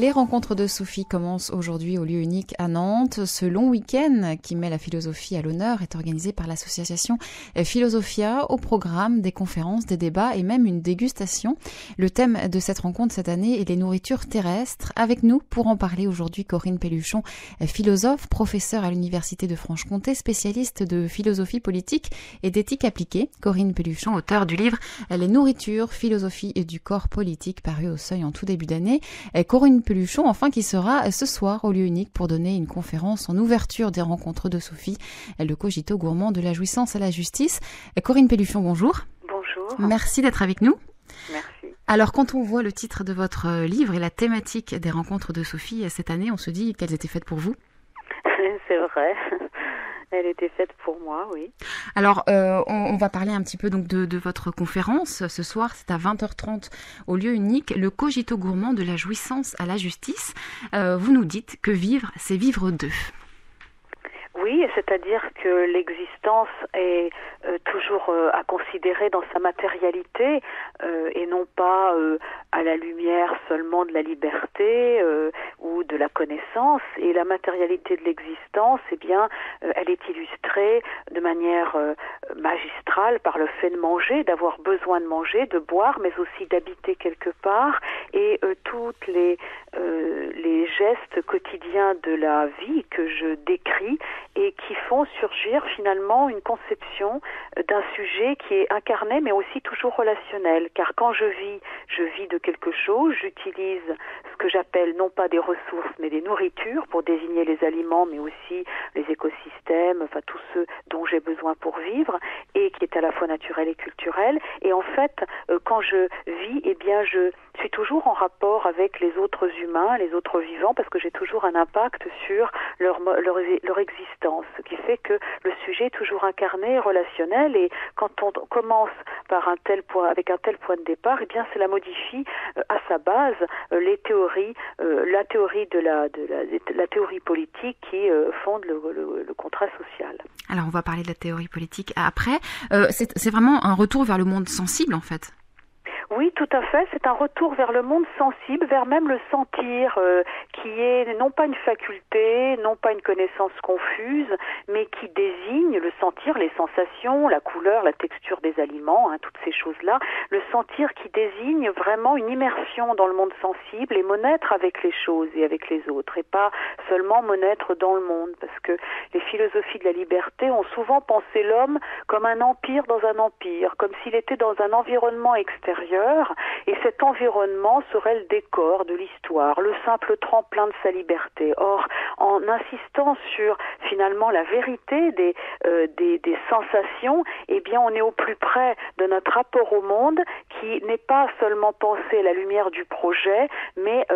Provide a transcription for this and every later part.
Les rencontres de Sophie commencent aujourd'hui au lieu unique à Nantes. Ce long week-end qui met la philosophie à l'honneur est organisé par l'association Philosophia. Au programme des conférences, des débats et même une dégustation. Le thème de cette rencontre cette année est les nourritures terrestres. Avec nous pour en parler aujourd'hui, Corinne Pelluchon, philosophe, professeure à l'Université de Franche-Comté, spécialiste de philosophie politique et d'éthique appliquée. Corinne Pelluchon, auteure du livre Les nourritures, philosophie et du corps politique, paru au Seuil en tout début d'année. Corinne Pelluchon, enfin, qui sera ce soir au lieu unique pour donner une conférence en ouverture des rencontres de Sophie, le cogito gourmand de la jouissance à la justice. Corinne Pelluchon, bonjour. Bonjour. Merci d'être avec nous. Merci. Alors, quand on voit le titre de votre livre et la thématique des rencontres de Sophie cette année, on se dit qu'elles étaient faites pour vous. C'est vrai. Elle était faite pour moi, oui. Alors, on va parler un petit peu donc de votre conférence. Ce soir, c'est à 20h30 au lieu unique, le cogito gourmand de la jouissance à la justice. Vous nous dites que vivre, c'est vivre deux. Oui, c'est-à-dire que l'existence est toujours à considérer dans sa matérialité et non pas à la lumière seulement de la liberté ou de la connaissance. Et la matérialité de l'existence, eh bien, elle est illustrée de manière magistrale par le fait de manger, d'avoir besoin de manger, de boire, mais aussi d'habiter quelque part. Et toutes les gestes quotidiens de la vie que je décris et qui font surgir finalement une conception d'un sujet qui est incarné mais aussi toujours relationnel. Car quand je vis de quelque chose, j'utilise ce que j'appelle non pas des ressources mais des nourritures pour désigner les aliments mais aussi les écosystèmes, enfin tout ce dont j'ai besoin pour vivre et qui est à la fois naturel et culturel. Et en fait, quand je vis, eh bien je suis toujours en rapport avec les autres humains, les autres vivants, parce que j'ai toujours un impact sur leur existence, ce qui fait que le sujet est toujours incarné, relationnel, et quand on commence par avec un tel point de départ, eh bien cela modifie à sa base les théories, la théorie de la théorie politique qui fonde le contrat social. Alors on va parler de la théorie politique après. C'est vraiment un retour vers le monde sensible en fait. Oui, tout à fait. C'est un retour vers le monde sensible, vers même le sentir, qui est non pas une faculté, non pas une connaissance confuse, mais qui désigne le sentir, les sensations, la couleur, la texture des aliments, toutes ces choses-là. Le sentir qui désigne vraiment une immersion dans le monde sensible et monêtre avec les choses et avec les autres, et pas seulement monêtre dans le monde, parce que les philosophies de la liberté ont souvent pensé l'homme comme un empire dans un empire, comme s'il était dans un environnement extérieur. Et cet environnement serait le décor de l'histoire, le simple tremplin de sa liberté. Or, en insistant sur finalement la vérité des sensations, eh bien on est au plus près de notre rapport au monde qui n'est pas seulement pensé à la lumière du projet, mais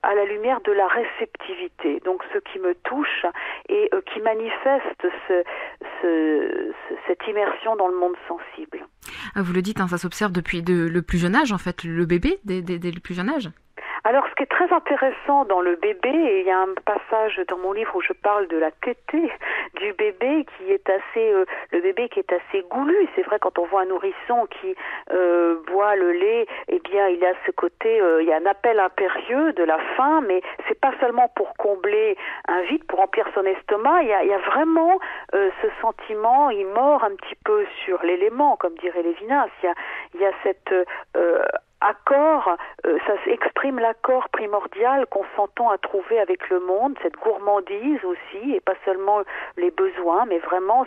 à la lumière de la réceptivité. Donc ce qui me touche et qui manifeste cette immersion dans le monde sensible. Vous le dites, ça s'observe depuis le plus jeune âge, en fait, le bébé, dès le plus jeune âge. Alors, ce qui est très intéressant dans le bébé, et il y a un passage dans mon livre où je parle de la tétée du bébé qui est le bébé qui est assez goulu. C'est vrai, quand on voit un nourrisson qui boit le lait, eh bien, il y a ce côté, il y a un appel impérieux de la faim, mais c'est pas seulement pour combler un vide, pour remplir son estomac. Il y a vraiment ce sentiment, il mord un petit peu sur l'élément, comme dirait Lévinas. Il y a cette accord, ça exprime l'accord primordial qu'on s'entend à trouver avec le monde, cette gourmandise aussi, et pas seulement les besoins, mais vraiment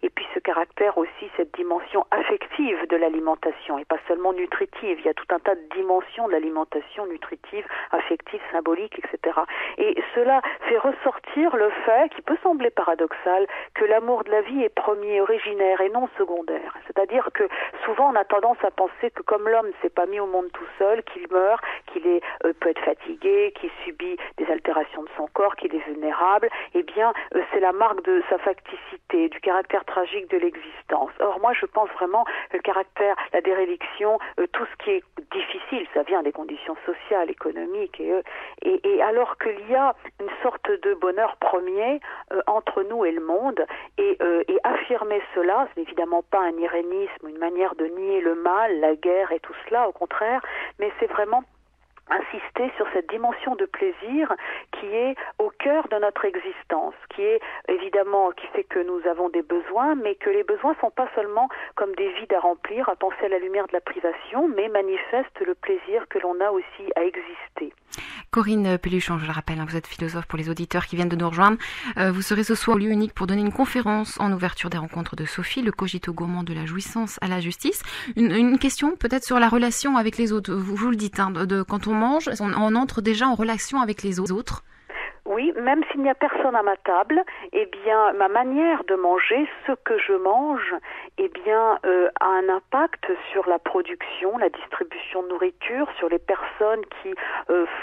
et puis ce caractère aussi, cette dimension affective de l'alimentation, et pas seulement nutritive. Il y a tout un tas de dimensions de l'alimentation, nutritive, affective, symbolique, etc. Et cela fait ressortir le fait, qui peut sembler paradoxal, que l'amour de la vie est premier, originaire et non secondaire. C'est-à-dire que souvent on a tendance à penser que comme l'homme ne s'est pas mis au monde tout seul, qu'il meurt, qu'il peut être fatigué, qu'il subit des altérations de son corps, qu'il est vulnérable, eh bien c'est la marque de sa facticité, du caractère tragique de l'existence. Or moi je pense vraiment que le caractère, la déréliction, tout ce qui est difficile, ça vient des conditions sociales, économiques, et alors qu'il y a une sorte de bonheur premier entre nous et le monde, et affirmer cela, ce n'est évidemment pas un irénisme, une manière de nier le mal, la guerre et tout cela, au contraire, mais c'est vraiment insister sur cette dimension de plaisir qui est au cœur de notre existence, qui est évidemment, qui fait que nous avons des besoins, mais que les besoins ne sont pas seulement comme des vides à remplir, à penser à la lumière de la privation, mais manifestent le plaisir que l'on a aussi à exister. Corinne Pelluchon, je le rappelle, vous êtes philosophe pour les auditeurs qui viennent de nous rejoindre. Vous serez ce soir au lieu unique pour donner une conférence en ouverture des rencontres de Sophie, le cogito gourmand de la jouissance à la justice. Une question peut-être sur la relation avec les autres. Vous le dites, quand on mange, on entre déjà en relation avec les autres. Oui, même s'il n'y a personne à ma table, eh bien, ma manière de manger, ce que je mange, eh bien, a un impact sur la production, la distribution de nourriture, sur les personnes qui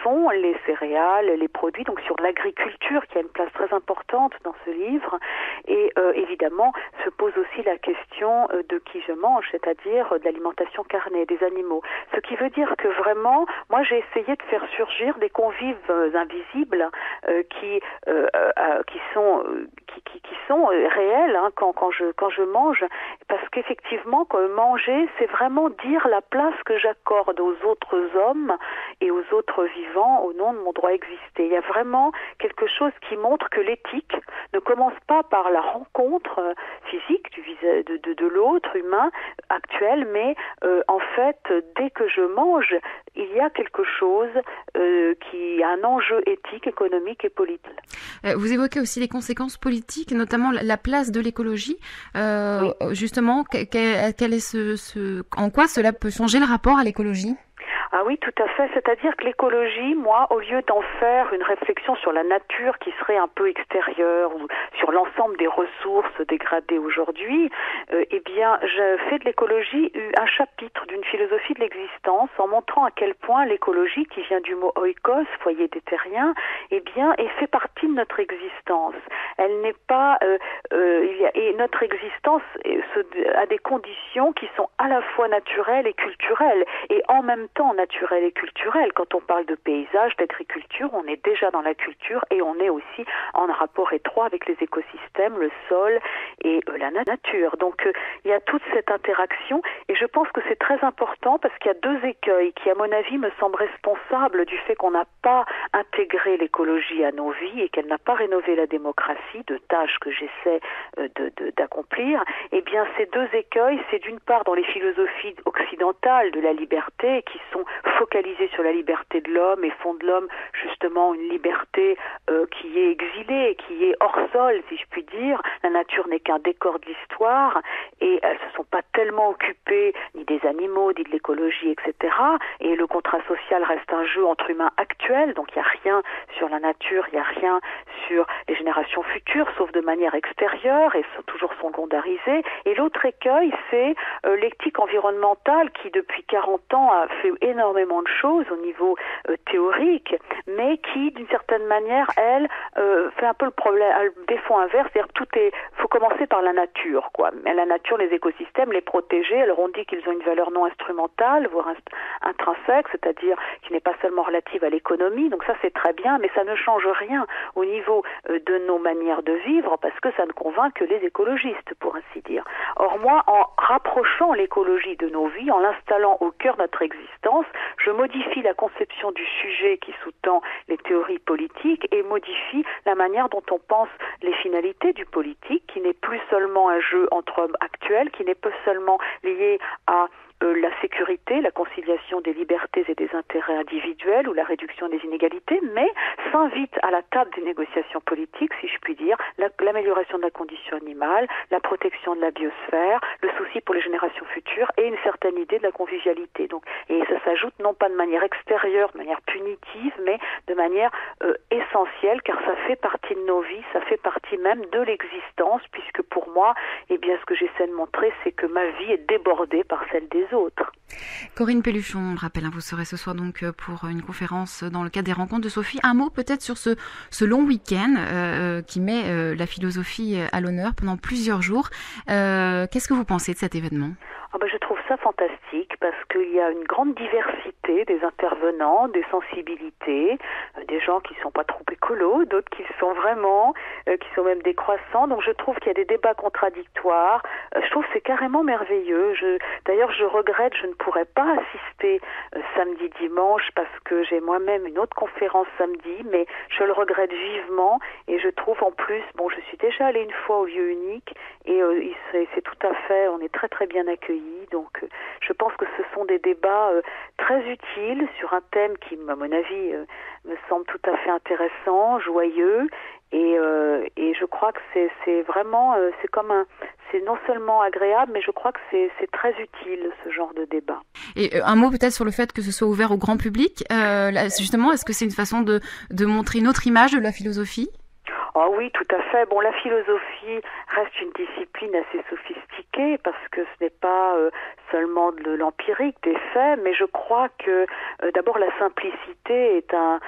font les céréales, les produits, donc sur l'agriculture qui a une place très importante dans ce livre. Et évidemment, se pose aussi la question de qui je mange, c'est-à-dire de l'alimentation carnée des animaux. Ce qui veut dire que vraiment, moi, j'ai essayé de faire surgir des convives invisibles qui sont réels quand je mange, parce qu'effectivement manger, c'est vraiment dire la place que j'accorde aux autres hommes et aux autres vivants au nom de mon droit à exister. Il y a vraiment quelque chose qui montre que l'éthique ne commence pas par la rencontre physique de l'autre humain actuel, mais en fait, dès que je mange, il y a quelque chose qui a un enjeu éthique, économique et politique. Vous évoquez aussi les conséquences politiques, notamment la place de l'écologie. Oui. Justement, en quoi cela peut changer le rapport à l'écologie ? Ah oui, tout à fait. C'est-à-dire que l'écologie, moi, au lieu d'en faire une réflexion sur la nature qui serait un peu extérieure ou sur l'ensemble des ressources dégradées aujourd'hui, eh bien, je fais de l'écologie un chapitre d'une philosophie de l'existence en montrant à quel point l'écologie, qui vient du mot oikos, foyer d'éthérien, eh bien, fait partie de notre existence. Elle n'est pas, et notre existence a des conditions qui sont à la fois naturelles et culturelles, et en même temps naturelles et culturelles. Quand on parle de paysage, d'agriculture, on est déjà dans la culture et on est aussi en rapport étroit avec les écosystèmes, le sol et la nature. Donc il y a toute cette interaction et je pense que c'est très important parce qu'il y a deux écueils qui, à mon avis, me semblent responsables du fait qu'on n'a pas intégré l'écologie à nos vies et qu'elle n'a pas rénové la démocratie, de tâches que j'essaie d'accomplir. Eh bien, ces deux écueils, c'est d'une part dans les philosophies occidentales de la liberté qui sont focalisées sur la liberté de l'homme et font de l'homme justement une liberté qui est exilée, qui est hors sol, si je puis dire. La nature n'est qu'un décor de l'histoire et elles se sont pas tellement occupées ni des animaux, ni de l'écologie, etc. Et le contrat social reste un jeu entre humains actuels, donc il n'y a rien sur la nature, il n'y a rien sur les générations futures, sauf de manière extérieure et toujours secondarisée. Et l'autre écueil, c'est l'éthique environnementale qui, depuis 40 ans, a fait énormément de choses au niveau théorique, mais qui, d'une certaine manière, elle, fait un peu le problème, le défaut inverse, c'est-à-dire faut commencer par la nature, quoi. Mais la nature, les écosystèmes, les protéger, alors on dit qu'ils ont une valeur non instrumentale, voire intrinsèque, c'est-à-dire qui n'est pas seulement relative à l'économie, donc ça c'est très bien, mais ça ne change rien au niveau de nos manières de vivre, parce que ça ne convainc que les écologistes, pour ainsi dire. Or moi, en rapprochant l'écologie de nos vies, en l'installant au cœur de notre existence, je modifie la conception du sujet qui sous-tend les théories politiques et modifie la manière dont on pense les finalités du politique, qui n'est plus seulement un jeu entre hommes actuels, qui n'est pas seulement lié à la sécurité, la conciliation des libertés et des intérêts individuels ou la réduction des inégalités, mais s'invite à la table des négociations politiques, si je puis dire, l'amélioration de la condition animale, la protection de la biosphère, le souci pour les générations futures et une certaine idée de la convivialité. Donc, et ça s'ajoute non pas de manière extérieure, de manière punitive, mais de manière essentielle, car ça fait partie de nos vies, ça fait partie même de l'existence, puisque pour moi, eh bien, ce que j'essaie de montrer, c'est que ma vie est débordée par celle des autres. Corinne Pelluchon, on le rappelle, vous serez ce soir donc pour une conférence dans le cadre des rencontres de Sophie. Un mot peut-être sur ce long week-end qui met la philosophie à l'honneur pendant plusieurs jours. Qu'est-ce que vous pensez de cet événement ? Je trouve ça ça fantastique parce qu'il y a une grande diversité des intervenants, des sensibilités, des gens qui sont pas trop écolos, d'autres qui sont vraiment, qui sont même décroissants. Donc je trouve qu'il y a des débats contradictoires. Je trouve que c'est carrément merveilleux. D'ailleurs, je regrette, je ne pourrais pas assister samedi, dimanche parce que j'ai moi-même une autre conférence samedi, mais je le regrette vivement et je trouve en plus, bon, je suis déjà allée une fois au lieu unique et c'est tout à fait, on est très très bien accueillis. Donc je pense que ce sont des débats très utiles sur un thème qui, à mon avis, me semble tout à fait intéressant, joyeux. Et je crois que c'est vraiment, c'est non seulement agréable, mais je crois que c'est très utile ce genre de débat. Et un mot peut-être sur le fait que ce soit ouvert au grand public. Justement, est-ce que c'est une façon de montrer une autre image de la philosophie ? Ah oui, tout à fait. Bon, la philosophie reste une discipline assez sophistiquée parce que ce n'est pas seulement de l'empirique, des faits, mais je crois que d'abord la simplicité est un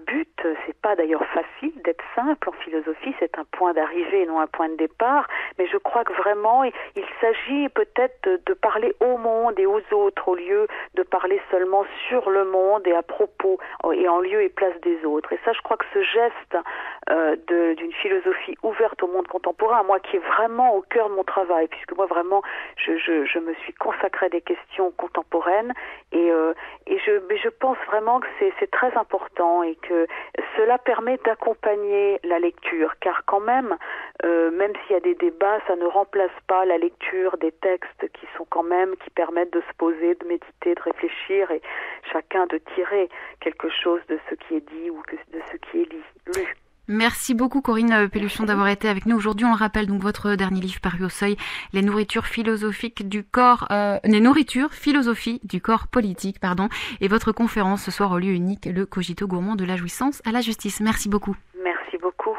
but. C'est pas d'ailleurs facile d'être simple en philosophie, c'est un point d'arrivée et non un point de départ. Mais je crois que vraiment il s'agit peut-être de parler au monde et aux autres au lieu de parler seulement sur le monde et à propos et en lieu et place des autres. Et ça, je crois que ce geste d'une philosophie ouverte au monde contemporain, moi qui est vraiment au cœur de mon travail, puisque moi vraiment je me suis consacrée à des questions contemporaines mais je pense vraiment que c'est très important et que cela permet d'accompagner la lecture, car quand même s'il y a des débats, ça ne remplace pas la lecture des textes qui permettent de se poser, de méditer, de réfléchir et chacun de tirer quelque chose de ce qui est dit ou de ce qui est lu. Merci beaucoup Corinne Pelluchon d'avoir été avec nous aujourd'hui. On le rappelle, donc votre dernier livre paru au Seuil, les nourritures philosophies du corps politique, et votre conférence ce soir au lieu unique, le Cogito gourmand de la jouissance à la justice. Merci beaucoup. Merci beaucoup.